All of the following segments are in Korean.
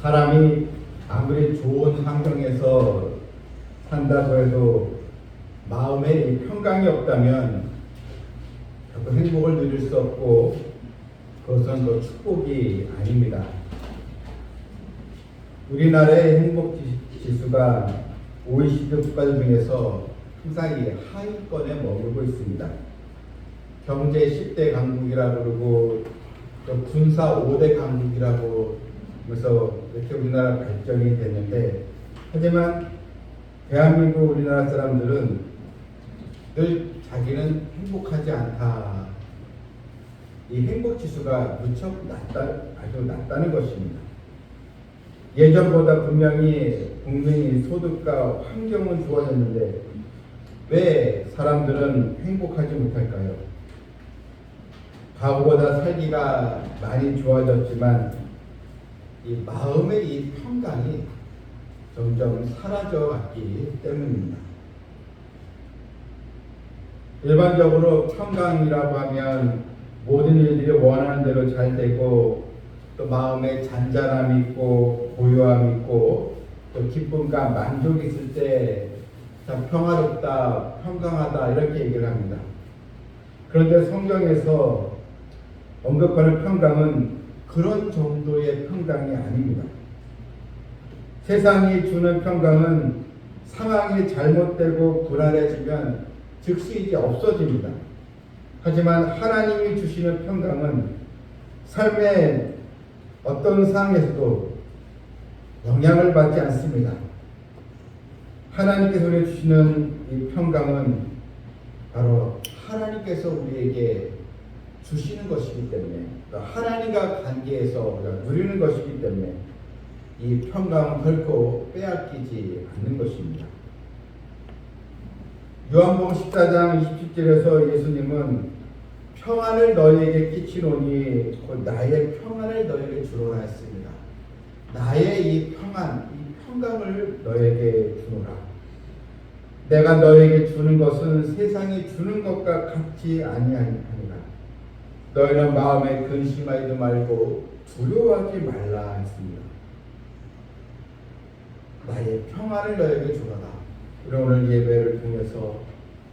사람이 아무리 좋은 환경에서 산다고 해도 마음에 평강이 없다면 결코 행복을 누릴 수 없고 그것은 또 축복이 아닙니다. 우리나라의 행복 지수가 OECD 국가들 중에서 항상 이 하위권에 머물고 있습니다. 경제 10대 강국이라고 그러고 또 군사 5대 강국이라고 그래서 이렇게 우리나라 발전이 됐는데, 하지만 대한민국 우리나라 사람들은 늘 자기는 행복하지 않다. 이 행복 지수가 무척 아주 낮다는 것입니다. 예전보다 분명히 국민의 소득과 환경은 좋아졌는데 왜 사람들은 행복하지 못할까요? 과거보다 살기가 많이 좋아졌지만 이 마음의 이 평강이 점점 사라져갔기 때문입니다. 일반적으로 평강이라고 하면 모든 일들이 원하는 대로 잘 되고 또 마음에 잔잔함이 있고 고요함이 있고 또 기쁨과 만족이 있을 때 참 평화롭다, 평강하다 이렇게 얘기를 합니다. 그런데 성경에서 언급하는 평강은 그런 정도의 평강이 아닙니다. 세상이 주는 평강은 상황이 잘못되고 불안해지면 즉시 이제 없어집니다. 하지만 하나님이 주시는 평강은 삶의 어떤 상황에서도 영향을 받지 않습니다. 하나님께서 우리에게 주시는 이 평강은 바로 하나님께서 우리에게 주시는 것이기 때문에, 하나님과 관계에서 우리가 누리는 것이기 때문에 이 평강은 결코 빼앗기지 않는 것입니다. 요한복음 14장 27절에서 예수님은 평안을 너희에게 끼치노니 곧 나의 평안을 너희에게 주노라 했습니다. 나의 이 평안, 이 평강을 너희에게 주노라. 내가 너희에게 주는 것은 세상이 주는 것과 같지 아니하니라. 너희는 마음에 근심하지도 말고 두려워하지 말라 했습니다. 나의 평안을 너희에게 주노라. 우리 오늘 예배를 통해서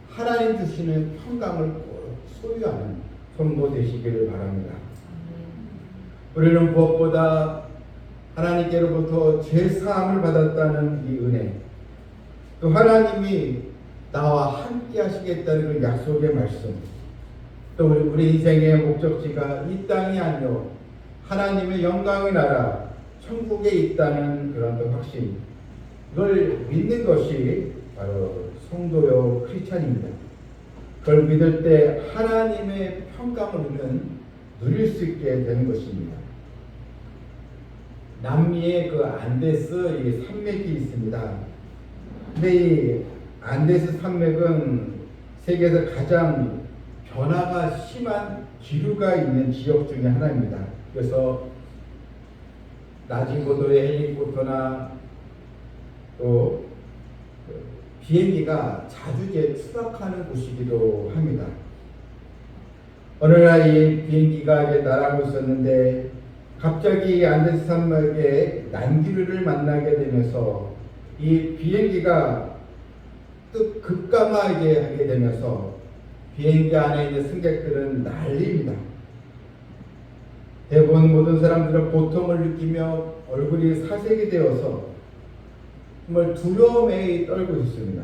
하나님 주시는 평강을 꼭 소유하는 성도 되시기를 바랍니다. 우리는 무엇보다 하나님께로부터 죄사함을 받았다는 이 은혜, 또 하나님이 나와 함께 하시겠다는 그 약속의 말씀, 또 우리 인생의 목적지가 이 땅이 아니요 하나님의 영광의 나라 천국에 있다는 그런 확신, 이걸 믿는 것이 바로 성도요 크리스찬입니다. 그걸 믿을 때 하나님의 평강을 우리는 누릴 수 있게 되는 것입니다. 남미에 그 안데스 이 산맥이 있습니다. 근데 이 안데스 산맥은 세계에서 가장 변화가 심한 기류가 있는 지역 중에 하나입니다. 그래서 낮은 고도의 헬리콥터나 또 비행기가 자주 이제 추락하는 곳이기도 합니다. 어느 날 이 비행기가 이제 날아가고 있었는데 갑자기 안데스 산맥에 난기류를 만나게 되면서 이 비행기가 급감하게 하게 되면서 비행기 안에 있는 승객들은 난리입니다. 대부분 모든 사람들은 고통을 느끼며 얼굴이 사색이 되어서 정말 두려움에 떨고 있습니다.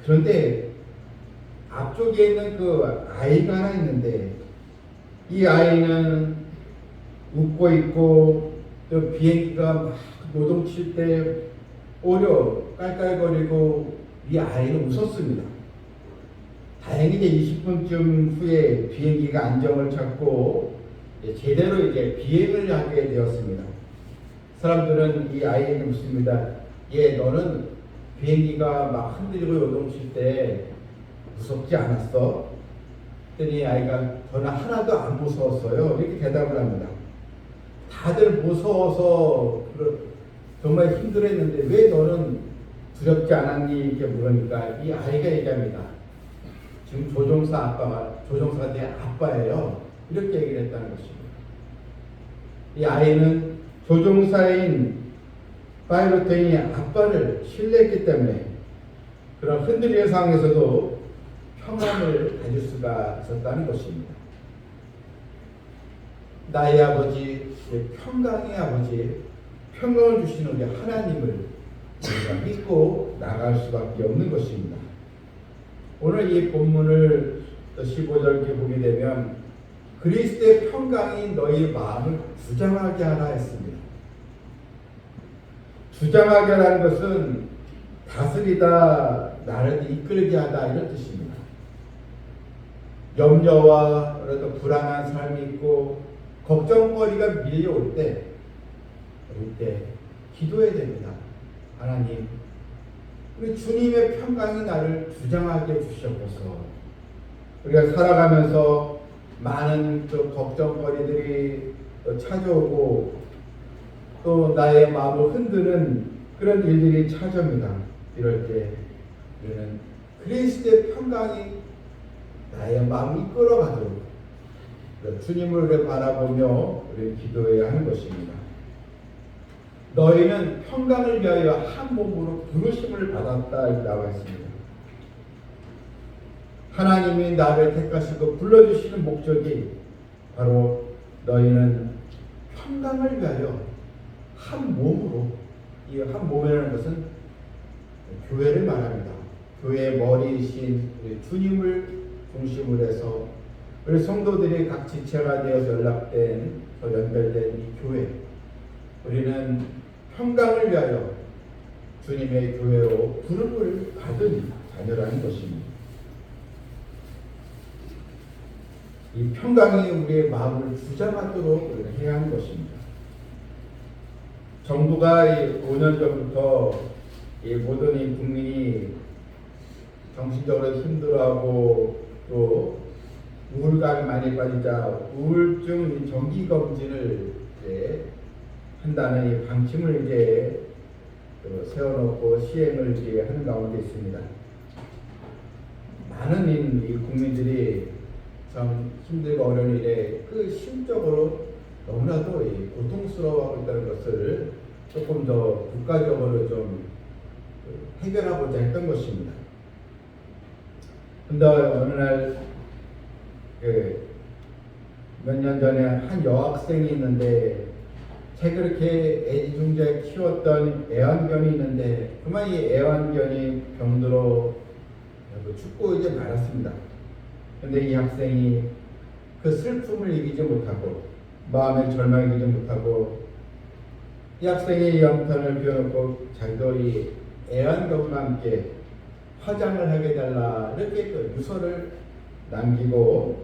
그런데 앞쪽에 있는 그 아이가 하나 있는데 이 아이는 웃고 있고 또 비행기가 막 요동칠 때 오히려 깔깔거리고 이 아이는 웃었습니다. 다행히 이제 20분쯤 후에 비행기가 안정을 찾고 제대로 이제 비행을 하게 되었습니다. 사람들은 이 아이에게 묻습니다. 얘 너는 비행기가 막 흔들리고 요동칠 때 무섭지 않았어? 그랬더니 아이가 저는 하나도 안 무서웠어요. 이렇게 대답을 합니다. 다들 무서워서 정말 힘들었는데 왜 너는 두렵지 않았니? 이렇게 물으니까 이 아이가 얘기합니다. 지금 조종사가 내 아빠예요. 이렇게 얘기를 했다는 것입니다. 이 아이는 조종사인 파일로트인이 아빠를 신뢰했기 때문에 그런 흔들리는 상황에서도 평안을 가질 수가 있었다는 것입니다. 나의 아버지, 평강의 아버지, 평강을 주시는 우리 하나님을 우리가 믿고 나갈 수밖에 없는 것입니다. 오늘 이 본문을 15절 보게 되면 그리스도의 평강이 너희 마음을 주장하게 하라 했습니다. 주장하게 하라는 것은 다스리다, 나를 이끌게 하다 이런 뜻입니다. 염려와 그래도 불안한 삶이 있고 걱정거리가 밀려올 때 그럴 때 기도해야 됩니다. 하나님, 우리 주님의 평강이 나를 주장하게 해주시옵소서. 우리가 살아가면서 많은 또 걱정거리들이 찾아오고 또 나의 마음을 흔드는 그런 일들이 찾아옵니다. 이럴 때 우리는 그리스도의 평강이 나의 마음을 이끌어가도록 주님을 바라보며 우리 기도해야 하는 것입니다. 너희는 평강을 위하여 한 몸으로 부르심을 받았다 이렇게 나와 있습니다. 하나님이 나를 택하시고 불러주시는 목적이 바로 너희는 평강을 위하여 한 몸으로, 이 한 몸이라는 것은 교회를 말합니다. 교회의 머리이신 주님을 중심으로 해서 우리 성도들이 각 지체가 되어서 연결된 이 교회, 우리는 평강을 위하여 주님의 교회로 부름을 받은 자녀라는 것입니다. 이 평강이 우리의 마음을 주장하도록 해야 하는 것입니다. 정부가 5년 전부터 이 모든 이 국민이 정신적으로 힘들어하고 또 우울감이 많이 빠지자 우울증 정기 검진을 한다는 이 방침을 세워놓고 시행을 하는 가운데 있습니다. 많은 이 국민들이 참 힘들고 어려운 일에 그 심적으로 너무나도 고통스러워하고 있다는 것을 조금 더 국가적으로 좀 해결하고자 했던 것입니다. 근데 어느 날 몇 년 전에 한 여학생이 있는데 제가 그렇게 애지중지하게 키웠던 애완견이 있는데 그만 이 애완견이 병들어 죽고 이제 말았습니다. 근데 이 학생이 그 슬픔을 이기지 못하고 마음의 절망을 이기지 못하고 이 학생이 연탄을 비워놓고 자기도 이 애완견과 함께 화장을 하게 달라 이렇게 또 유서를 남기고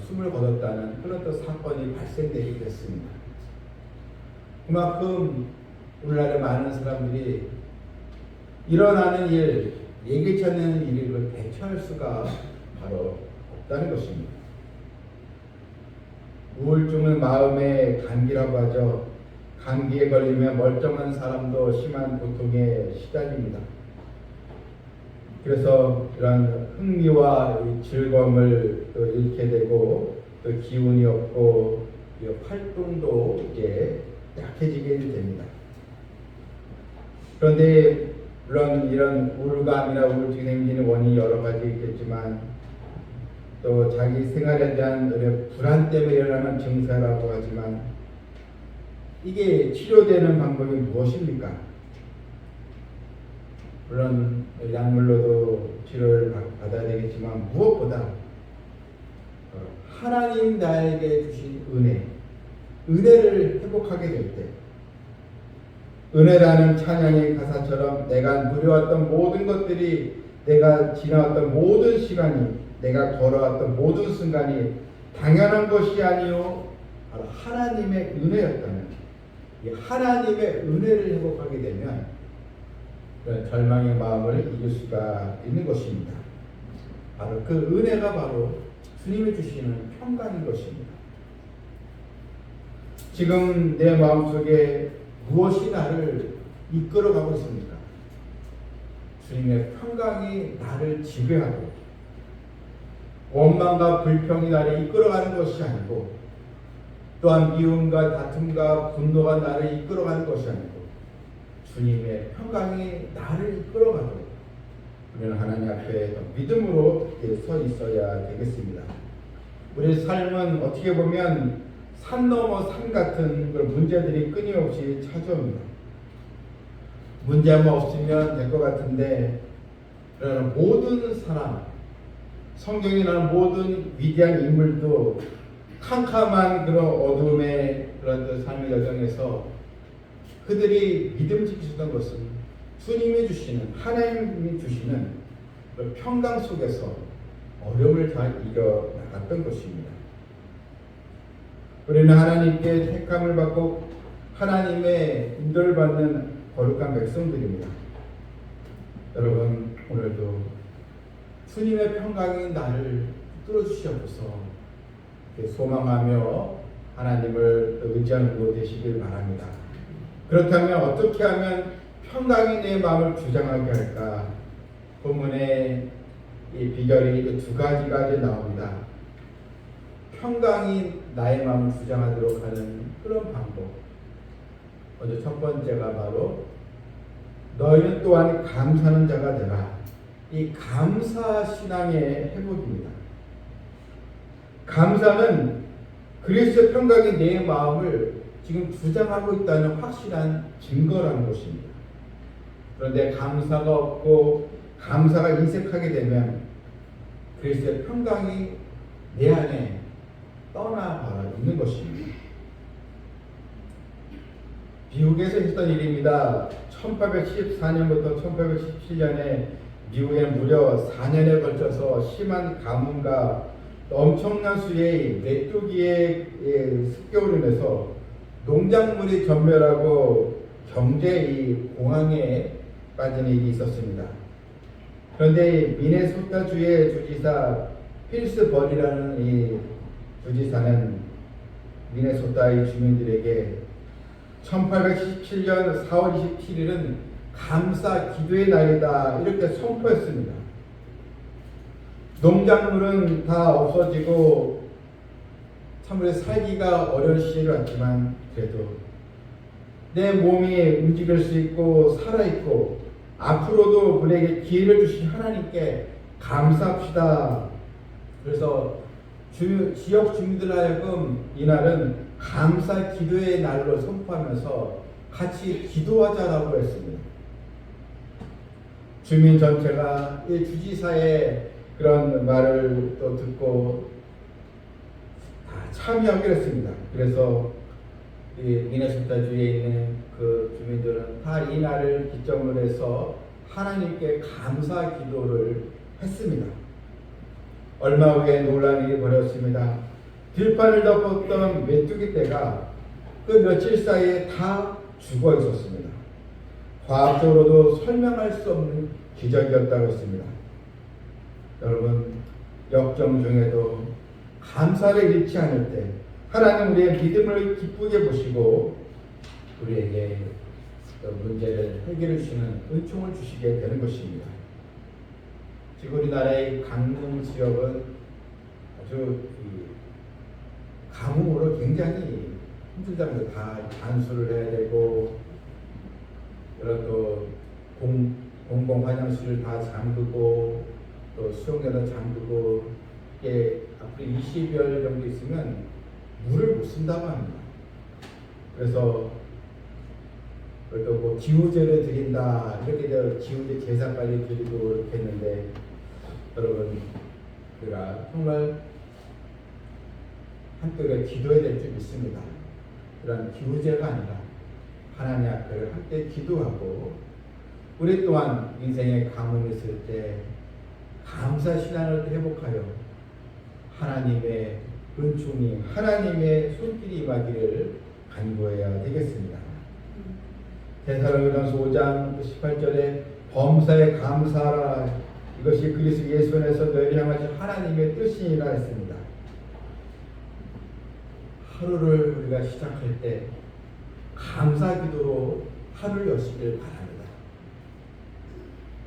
숨을 거뒀다는 그런 또 사건이 발생되게 됐습니다. 그만큼 오늘날에 많은 사람들이 일어나는 일, 예기치 않는 일을 대처할 수가 바로 없다는 것입니다. 우울증은 마음의 감기라고 하죠. 감기에 걸리면 멀쩡한 사람도 심한 고통에 시달립니다. 그래서 이런 흥미와 즐거움을 또 잃게 되고 또 기운이 없고 활동도 약해지게 됩니다. 그런데 물론 이런 우울감이나 우울증이 생기는 원인이 여러 가지 있겠지만 또 자기 생활에 대한 불안 때문에 일어나는 증세라고 하지만 이게 치료되는 방법이 무엇입니까? 물론 약물로도 치료를 받아야 되겠지만 무엇보다 하나님 나에게 주신 은혜를 회복하게 될 때 은혜라는 찬양의 가사처럼 내가 누려왔던 모든 것들이 내가 지나왔던 모든 시간이 내가 걸어왔던 모든 순간이 당연한 것이 아니요 바로 하나님의 은혜였다는 이 하나님의 은혜를 회복하게 되면 절망의 마음을 이길 수가 있는 것입니다. 바로 그 은혜가 바로 주님이 주시는 평강인 것입니다. 지금 내 마음속에 무엇이 나를 이끌어가고 있습니까? 주님의 평강이 나를 지배하고 원망과 불평이 나를 이끌어가는 것이 아니고 또한 미움과 다툼과 분노가 나를 이끌어가는 것이 아니고 주님의 평강이 나를 이끌어가도록 우리는 하나님 앞에 믿음으로 서 있어야 되겠습니다. 우리 삶은 어떻게 보면 산 넘어 산 같은 그런 문제들이 끊임없이 찾아옵니다. 문제만 없으면 될 것 같은데, 그러나 모든 사람, 성경에 나오는 모든 위대한 인물도 캄캄한 그런 어둠의 그런 삶의 여정에서 그들이 믿음 지키셨던 것은 주님이 주시는, 하나님이 주시는 그 평강 속에서 어려움을 다 이겨나갔던 것입니다. 우리는 하나님께 택함을 받고 하나님의 인도를 받는 거룩한 백성들입니다. 여러분, 오늘도 주님의 평강이 나를 뚫어주시옵소서 소망하며 하나님을 의지하는 것 되시길 바랍니다. 그렇다면 어떻게 하면 평강이 내 마음을 주장하게 할까? 본문에 이 비결이 두 가지가 나옵니다. 평강이 나의 마음을 주장하도록 하는 그런 방법. 먼저 첫 번째가 바로 너희는 또한 감사하는 자가 되라. 이 감사 신앙의 회복입니다. 감사는 그리스도의 평강이 내 마음을 지금 주장하고 있다는 확실한 증거라는 것입니다. 그런데 감사가 없고 감사가 인색하게 되면 그리스도의 평강이 내 안에 떠나가 있는 것입니다. 미국에서 있었던 일입니다. 1814년부터 1817년에 미국에는 무려 4년에 걸쳐서 심한 가뭄과 엄청난 수의 메뚜기의 습격으로 인해서 농작물이 전멸하고 경제 공황에 빠진 일이 있었습니다. 그런데 미네소타주의 주지사 필스 벌이라는 이 주지사는 미네소타의 주민들에게 1817년 4월 27일은 감사 기도의 날이다 이렇게 선포했습니다. 농작물은 다 없어지고 참으로 살기가 어려운 시절이 왔지만 그래도 내 몸이 움직일 수 있고 살아있고 앞으로도 우리에게 기회를 주신 하나님께 감사합시다. 그래서 지역 주민들 하여금 이날은 감사 기도의 날로 선포하면서 같이 기도하자라고 했습니다. 주민 전체가 이 주지사의 그런 말을 또 듣고 다 참여하기로 했습니다. 그래서 이 미네소타주에 있는 그 주민들은 다 이 날을 기점으로 해서 하나님께 감사 기도를 했습니다. 얼마 후에 놀라운 일이 벌어졌습니다. 들판을 덮었던 메뚜기 떼가 그 며칠 사이에 다 죽어 있었습니다. 과학적으로도 설명할 수 없는 기적이었다고 했습니다. 여러분, 역정 중에도 감사를 잃지 않을 때 하나님 우리의 믿음을 기쁘게 보시고 우리에게 문제를 해결해 주시는 은총을 주시게 되는 것입니다. 지금 우리나라의 강릉 지역은 아주 가뭄으로 굉장히 힘들답니다. 다 단수를 해야 되고 여러 또 공공 화장실을 다 잠그고 또 수영장도 잠그고 이게 앞으로 20여일 정도 있으면 물을 못 쓴다고 합니다. 그래서 또 뭐 기후제를 드린다 이렇게 기후제 제사까지 드리고 이렇게 했는데 여러분 우리가 정말 한쪽에 기도해야 될 줄 믿습니다. 그런 기후제가 아니라 하나님 앞에 함께 기도하고 우리 또한 인생에 가뭄이 있을 때 감사 신앙을 회복하여 하나님의 은총이 하나님의 손길이 임하기를 간구해야 되겠습니다. 데살로니가서 5장 18절에 범사에 감사하라 이것이 그리스도 예수 안에서 너희를 향하신 하나님의 뜻이니라 했습니다. 하루를 우리가 시작할 때 감사 기도로 하루를 여시길 바랍니다.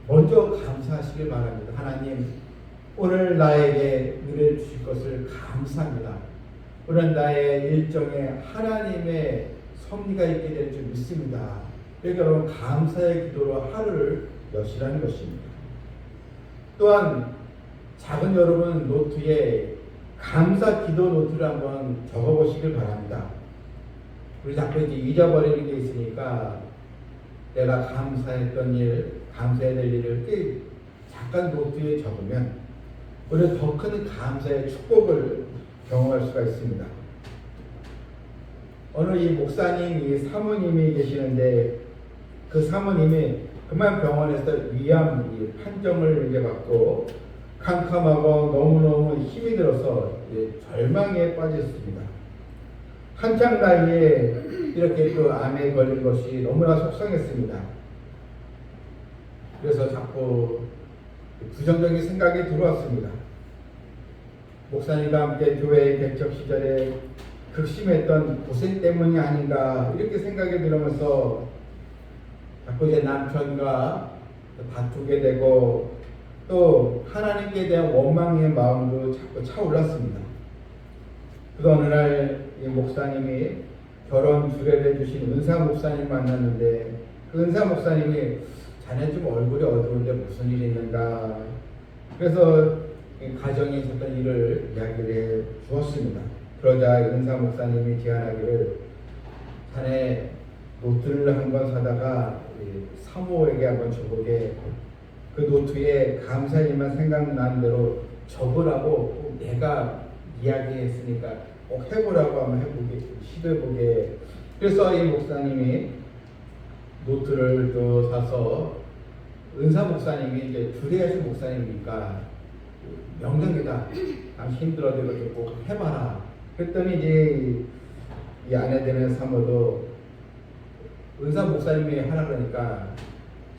먼저 감사하시길 바랍니다. 하나님 오늘 나에게 은혜를 주실 것을 감사합니다. 우리는 나의 일정에 하나님의 섭리가 있게 될 줄 믿습니다. 그러니까 여러분 감사의 기도로 하루를 여시라는 것입니다. 또한 작은 여러분 노트에 감사 기도 노트를 한번 적어보시길 바랍니다. 우리 자꾸 이제 잊어버리는 게 있으니까 내가 감사했던 일, 감사해야 될 일을 잠깐 노트에 적으면 우리가 더 큰 감사의 축복을 경험할 수가 있습니다. 어느 이 목사님이 사모님이 계시는데 그 사모님이 그만 병원에서 위암 판정을 이렇게 받고 캄캄하고 너무너무 힘이 들어서 절망에 빠졌습니다. 한창 나이에 이렇게 또 암에 걸린 것이 너무나 속상했습니다. 그래서 자꾸 부정적인 생각이 들어왔습니다. 목사님과 함께 교회 개척 시절에 극심했던 고생 때문이 아닌가 이렇게 생각이 들으면서 자꾸 이제 남편과 다투게 되고 또 하나님께 대한 원망의 마음도 자꾸 차올랐습니다. 그 어느 날 이 목사님이 결혼 주례를 해주신 은사 목사님 만났는데 그 은사 목사님이 자네 좀 얼굴이 어두운데 무슨 일이 있는가 그래서 가정에 있었던 일을 이야기를 해 주었습니다. 그러자 은사 목사님이 제안하기를 자네 노트를 한번 사다가 사모에게 한번 줘보게 그 노트에 감사일만 생각나는 대로 적으라고 내가 이야기했으니까 꼭 해보라고 한번 해보게 시도해보게 그래서 이 목사님이 노트를 또 사서 은사 목사님이 이제 주례하신 목사님이니까 명령이다. 힘들어도 이렇게 꼭 해봐라. 그랬더니 이제 이 아내 되는 사모도 은사 목사님이 하라 그러니까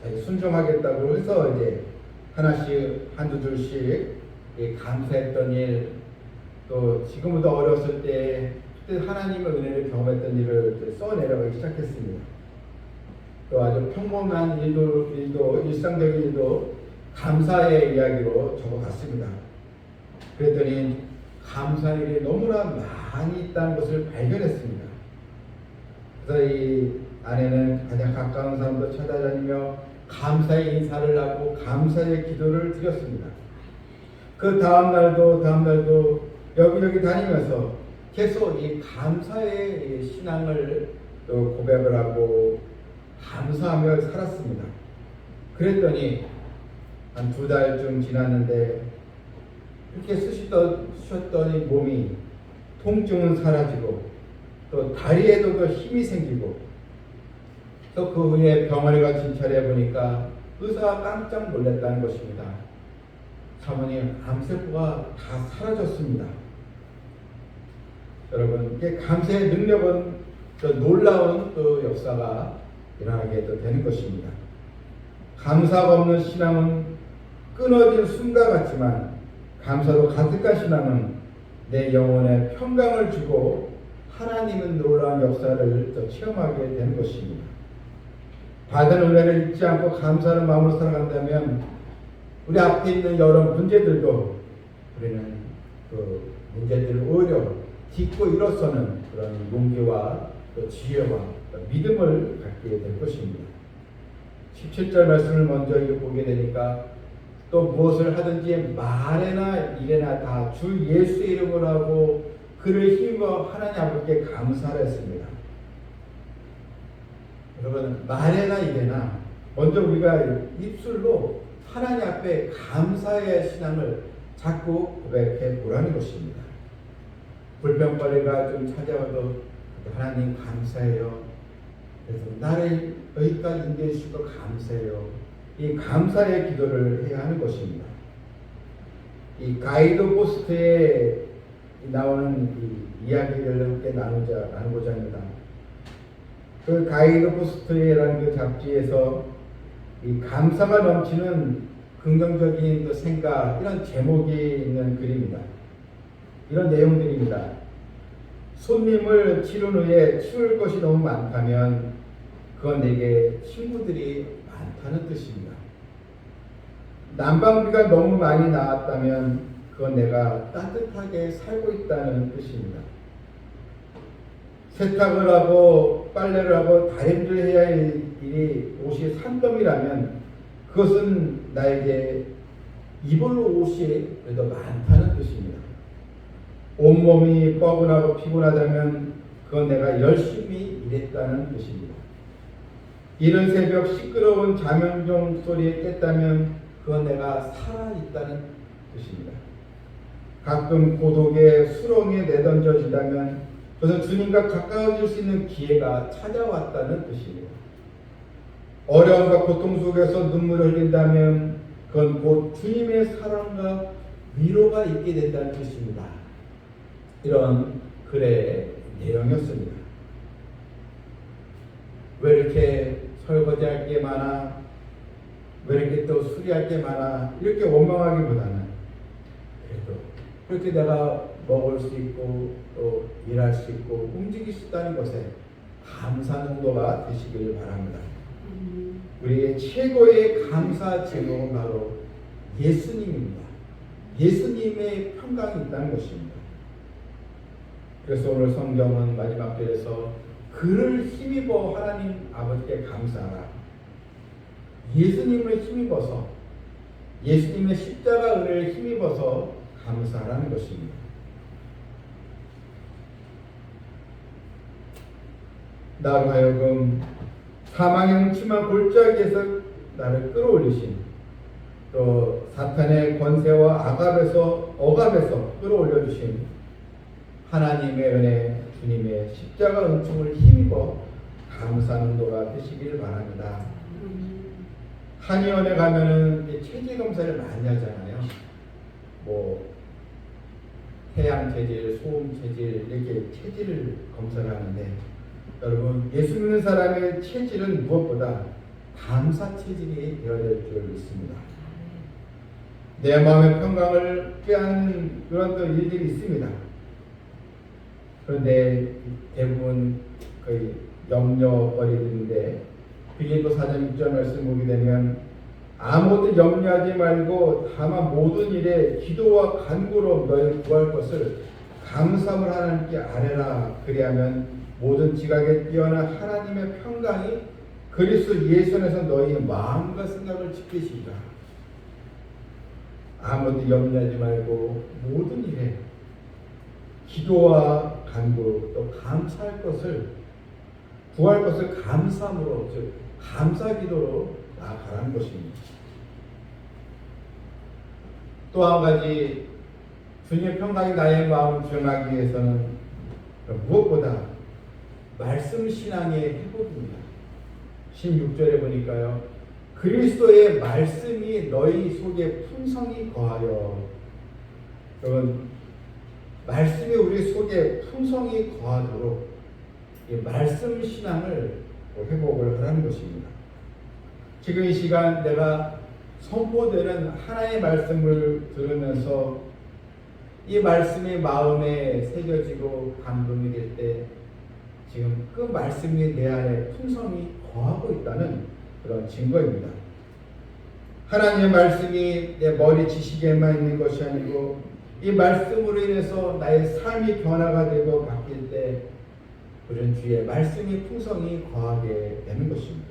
자기 순종하겠다고 해서 이제 하나씩 한두 줄씩 감사했던 일 또 지금보다 어렸을 때 그때 하나님의 은혜를 경험했던 일을 써내려가기 시작했습니다. 또 아주 평범한 일도 일상적인 일도 감사의 이야기로 적어갔습니다. 그랬더니 감사일이 너무나 많이 있다는 것을 발견했습니다. 그래서 이 아내는 가장 가까운 사람도 찾아다니며 감사의 인사를 하고 감사의 기도를 드렸습니다. 그 다음날도 여기저기 다니면서 계속 이 감사의 신앙을 또 고백을 하고 감사하며 살았습니다. 그랬더니 한 2달쯤 지났는데 이렇게 쑤셨더니 몸이 통증은 사라지고 또 다리에도 더 힘이 생기고 또 그 후에 병원에 가 진찰해 보니까 의사가 깜짝 놀랐다는 것입니다. 사모님 암세포가 다 사라졌습니다. 여러분 이게 감사의 능력은 또 놀라운 또 역사가 일어나게 되는 것입니다. 감사가 없는 신앙은 끊어진 숨과 같지만 감사로 가득한 신앙은 내 영혼에 평강을 주고 하나님은 놀라운 역사를 또 체험하게 되는 것입니다. 받은 은혜를 잊지 않고 감사하는 마음으로 살아간다면 우리 앞에 있는 여러 문제들도 우리는 그 문제들을 오히려 딛고 일어서는 그런 용기와 또 지혜와 또 믿음을 갖게 될 것입니다. 17절 말씀을 먼저 보게 되니까 또 무엇을 하든지 말에나 일에나 다 주 예수의 이름으로 하고 그를 힘입어 하나님 아버지께 감사를 했습니다. 여러분 말에나 일에나 먼저 우리가 입술로 하나님 앞에 감사의 신앙을 자꾸 고백해 보라는 것입니다. 불평거리가 좀 찾아와도 하나님 감사해요. 그래서 나를 여기까지 인도해 주시고 감사해요. 이 감사의 기도를 해야 하는 것입니다. 이 가이드 포스트에 나오는 이 이야기를 함께 나누고자 합니다. 그 가이드 포스트라는 그 잡지에서 이 감사가 넘치는 긍정적인 그 생각 이런 제목이 있는 글입니다. 이런 내용들입니다. 손님을 치른 후에 치울 것이 너무 많다면 그건 내게 친구들이 많다는 뜻입니다. 난방비가 너무 많이 나왔다면 그건 내가 따뜻하게 살고 있다는 뜻입니다. 세탁을 하고 빨래를 하고 다림질을 해야 할 일이 옷이 산더미라면 그것은 나에게 입을 옷이 그래도 많다는 뜻입니다. 온몸이 뻐근하고 피곤하다면 그건 내가 열심히 일했다는 뜻입니다. 이른 새벽 시끄러운 자명종 소리에 깼다면 그건 내가 살아있다는 뜻입니다. 가끔 고독의 수렁에 내던져지다면 그것은 주님과 가까워질 수 있는 기회가 찾아왔다는 뜻입니다. 어려움과 고통 속에서 눈물을 흘린다면 그건 곧 주님의 사랑과 위로가 있게 된다는 뜻입니다. 이런 글의 내용이었습니다. 왜 이렇게 설거지할 게 많아? 왜 이렇게 또 수리할 게 많아? 이렇게 원망하기보다는 그래도 그렇게 내가 먹을 수 있고 또 일할 수 있고 움직일 수 있다는 것에 감사 농도가 되시길 바랍니다. 우리의 최고의 감사 제목은 바로 예수님입니다. 예수님의 평강이 있다는 것입니다. 그래서 오늘 성경은 마지막 절에서 그를 힘입어 하나님 아버지께 감사하라. 예수님을 힘입어서 예수님의 십자가 은혜를 힘입어서 감사하라는 것입니다. 나로 하여금 사망의 뭉침한 골짜기에서 나를 끌어올리신 또 사탄의 권세와 억압에서 끌어올려주신 하나님의 은혜 주님의 십자가 은총을 힘입어 감사하는 도가 되시길 바랍니다. 한의원에 가면은 체질 검사를 많이 하잖아요. 뭐 태양 체질, 소음 체질 이렇게 체질을 검사를 하는데 여러분 예수 믿는 사람의 체질은 무엇보다 감사 체질이 되어야 될 줄 믿습니다. 내 마음의 평강을 빼앗는 그런 또 일들이 있습니다. 그런데 대부분 거의 염려거리들인데 빌립보 4장 6절 말씀 보게 되면 아무것도 염려하지 말고 다만 모든 일에 기도와 간구로 너희를 구할 것을 감사함을 하나님께 아뢰라. 그리하면 모든 지각에 뛰어난 하나님의 평강이 그리스도 예수 안에서 너희의 마음과 생각을 지키시리라. 아무것도 염려하지 말고 모든 일에 기도와 간구 또 감사할 것을 구할 것을 감사함으로 즉 감사 기도로 나아가라는 것입니다. 또 한 가지 주님의 평강이 나의 마음을 주장하기 위해서는 무엇보다 말씀 신앙의 회복입니다. 16절에 보니까요. 그리스도의 말씀이 너희 속에 풍성히 거하여 여러분 말씀이 우리 속에 풍성히 거하도록 이 말씀 신앙을 회복을 하라는 것입니다. 지금 이 시간 내가 선포되는 하나의 말씀을 들으면서 이 말씀이 마음에 새겨지고 감동이 될 때 지금 그 말씀이 내 안에 풍성히 거하고 있다는 그런 증거입니다. 하나님의 말씀이 내 머리 지식에만 있는 것이 아니고 이 말씀으로 인해서 나의 삶이 변화가 되고 바뀔 때 우리는 주의 말씀이 풍성히 거하게 되는 것입니다.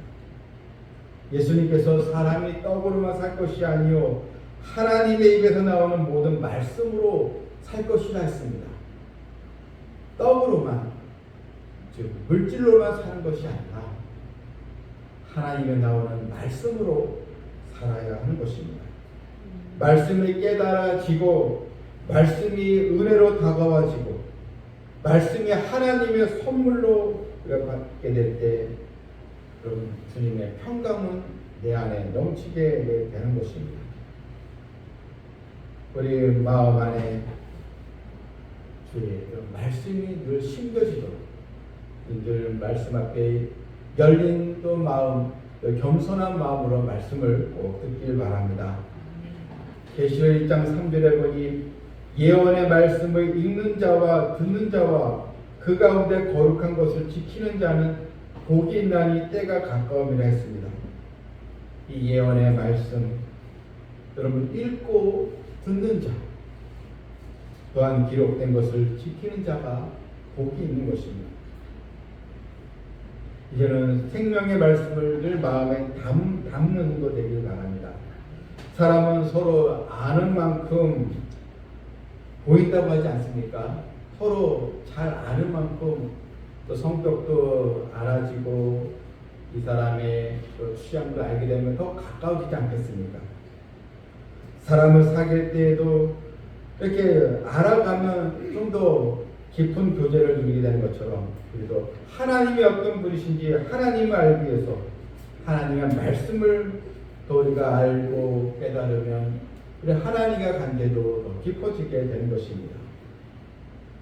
예수님께서 사람이 떡으로만 살 것이 아니요 하나님의 입에서 나오는 모든 말씀으로 살 것이라 했습니다. 떡으로만 즉 물질로만 사는 것이 아니라 하나님에 나오는 말씀으로 살아야 하는 것입니다. 말씀이 깨달아지고 말씀이 은혜로 다가와지고 말씀이 하나님의 선물로 우리가 받게 될 때 그럼 주님의 평강은 내 안에 넘치게 되는 것입니다. 우리 마음 안에 주의 말씀이 늘 심겨지도록 늘 말씀 앞에 열린 또 마음, 또 겸손한 마음으로 말씀을 꼭 듣길 바랍니다. 계시록 1장 3절에 보니 예언의 말씀을 읽는 자와 듣는 자와 그 가운데 거룩한 것을 지키는 자는 복이 있나니 때가 가까움이라 했습니다. 이 예언의 말씀 여러분 읽고 듣는 자 또한 기록된 것을 지키는 자가 복이 있는 것입니다. 이제는 생명의 말씀을 늘 마음에 담는 것 되길 바랍니다. 사람은 서로 아는 만큼 보인다고 하지 않습니까? 서로 잘 아는 만큼 또 성격도 알아지고 이 사람의 또 취향도 알게 되면 더 가까워지지 않겠습니까? 사람을 사귈 때에도 이렇게 알아가면 좀 더 깊은 교제를 누리게 되는 것처럼, 그래도 하나님이 어떤 분이신지 하나님을 알기 위해서 하나님의 말씀을 더 우리가 알고 깨달으면 우리 하나님과 관계도 더 깊어지게 되는 것입니다.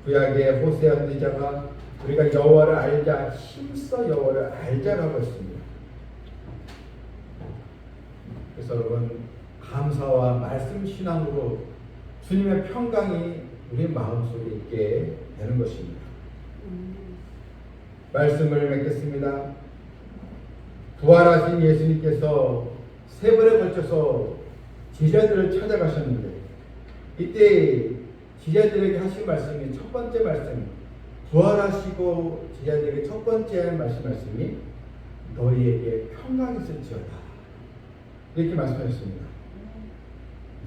구약의 호세아 선지자가 우리가 여호와를 알자, 힘써 여호와를 알자라고 했습니다. 그래서 여러분, 감사와 말씀 신앙으로 주님의 평강이 우리 마음속에 있게 되는 것입니다. 말씀을 맺겠습니다. 부활하신 예수님께서 세 번에 걸쳐서 제자들을 찾아가셨는데, 이때 제자들에게 하신 말씀이 첫 번째 말씀, 부활하시고 제자들에게 첫 번째 말씀이 너희에게 평강이 있을지어다, 이렇게 말씀하셨습니다.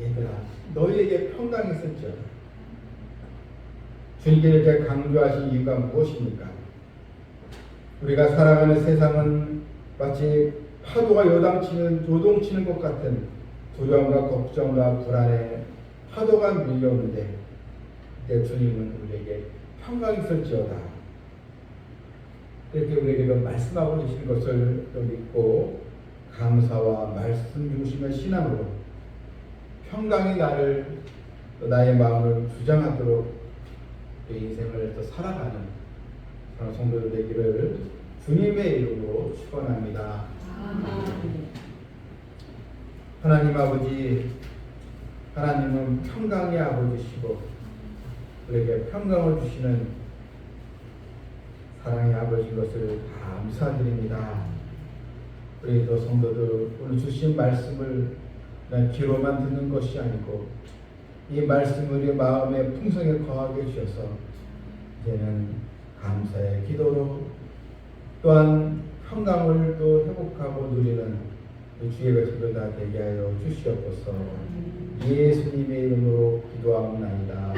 얘들아, 너희에게 평강이 있을지어다. 주님께서 이렇게 강조하신 이유가 무엇입니까? 우리가 살아가는 세상은 마치 파도가 요동치는 것 같은 두려움과 걱정과 불안에 파도가 밀려오는데, 그때 주님은 우리에게 평강이 있을지어다, 이렇게 우리에게 말씀하고 계신 것을 믿고 감사와 말씀 중심의 신앙으로 평강이 나의 마음을 주장하도록 인생을 또 살아가는 그런 성도들 되기를 주님의 이름으로 축원합니다. 하나님 아버지, 하나님은 평강의 아버지시고 우리에게 평강을 주시는 사랑의 아버지인 것을 감사드립니다. 우리도 성도들 오늘 주신 말씀을 그냥 귀로만 듣는 것이 아니고 이 말씀을 우리 마음의 풍성에 거하게 주셔서 이제는 감사의 기도로 또한 평강을 또 회복하고 누리는 주의 백성들 다 되게 하여 주시옵소서. 예수님의 이름으로 기도하옵나이다.